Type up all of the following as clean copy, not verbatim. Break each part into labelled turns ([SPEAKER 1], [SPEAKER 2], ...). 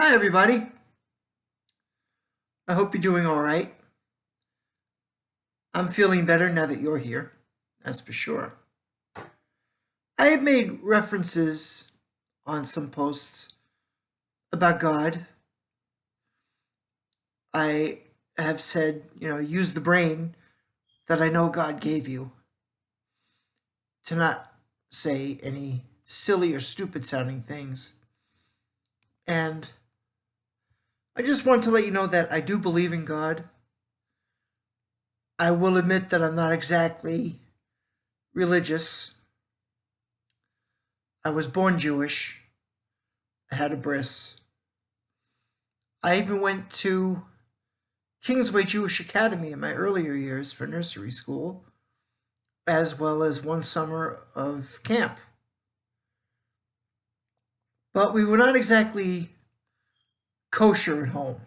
[SPEAKER 1] Hi, everybody. I hope you're doing all right. I'm feeling better now that you're here, that's for sure. I have made references on some posts about God. I have said, use the brain that I know God gave you to not say any silly or stupid sounding things. And I just want to let you know that I do believe in God. I will admit that I'm not exactly religious. I was born Jewish. I had a bris. I even went to Kingsway Jewish Academy in my earlier years for nursery school, as well as one summer of camp. But we were not exactly kosher at home.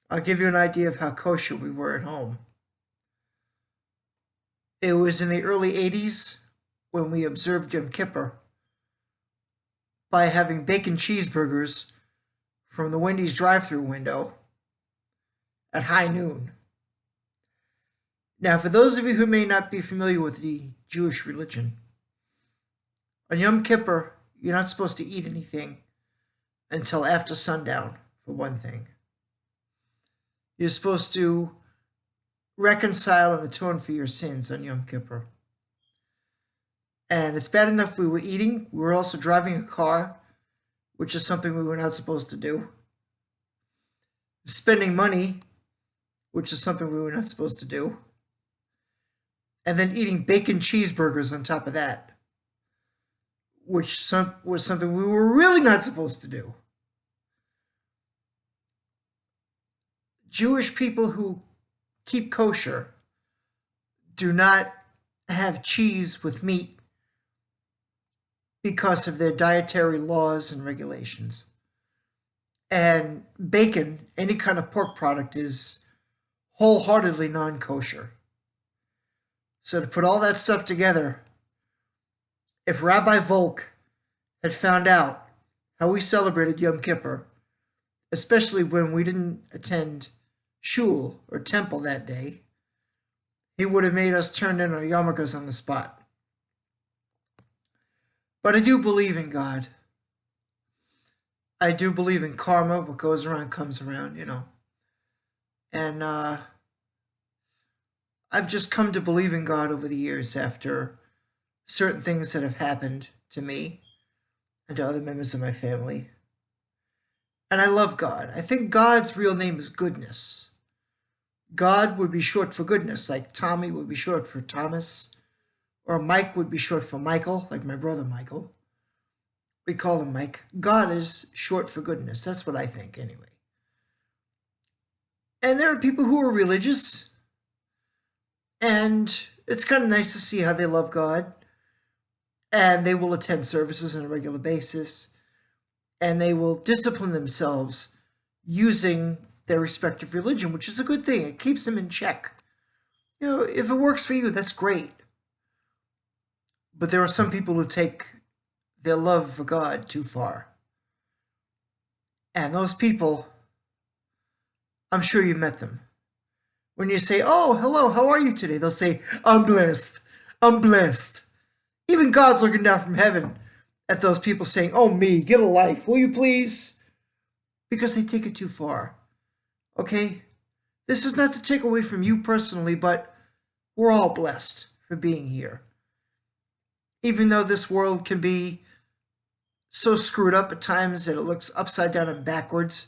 [SPEAKER 1] I'll give you an idea of how kosher we were at home. It was in the early 80s when we observed Yom Kippur by having bacon cheeseburgers from the Wendy's drive-thru window at high noon. Now, for those of you who may not be familiar with the Jewish religion, on Yom Kippur, you're not supposed to eat anything until after sundown, for one thing. You're supposed to reconcile and atone for your sins on Yom Kippur. And it's bad enough we were eating, we were also driving a car, which is something we were not supposed to do. Spending money, which is something we were not supposed to do. And then eating bacon cheeseburgers on top of that, which was something we were really not supposed to do. Jewish people who keep kosher do not have cheese with meat because of their dietary laws and regulations. And bacon, any kind of pork product, is wholeheartedly non-kosher. So to put all that stuff together, if Rabbi Volk had found out how we celebrated Yom Kippur, especially when we didn't attend shul or temple that day, he would have made us turn in our yarmulkes on the spot. But I do believe in God. I do believe in karma. What goes around comes around, And I've just come to believe in God over the years after certain things that have happened to me and to other members of my family. And I love God. I think God's real name is goodness. God would be short for goodness, like Tommy would be short for Thomas, or Mike would be short for Michael, like my brother Michael. We call him Mike. God is short for goodness. That's what I think, anyway. And there are people who are religious, and it's kind of nice to see how they love God, and they will attend services on a regular basis, and they will discipline themselves using their respective religion, which is a good thing. It keeps them in check. If it works for you, that's great. But there are some people who take their love for God too far. And those people, I'm sure you met them. When you say, "Oh, hello, how are you today?" They'll say, "I'm blessed. I'm blessed." Even God's looking down from heaven at those people saying, "Oh, me, get a life, will you please?" Because they take it too far. Okay? This is not to take away from you personally, but we're all blessed for being here. Even though this world can be so screwed up at times that it looks upside down and backwards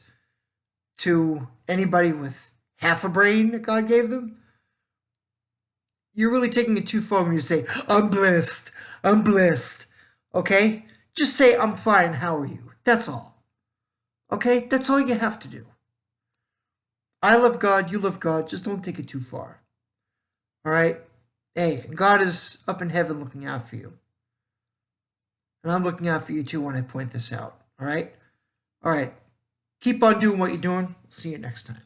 [SPEAKER 1] to anybody with half a brain that God gave them, you're really taking it too far when you say, "I'm blessed. I'm blessed." Okay? Just say, "I'm fine. How are you?" That's all. Okay? That's all you have to do. I love God. You love God. Just don't take it too far. All right? Hey, God is up in heaven looking out for you. And I'm looking out for you too when I point this out. All right? All right. Keep on doing what you're doing. See you next time.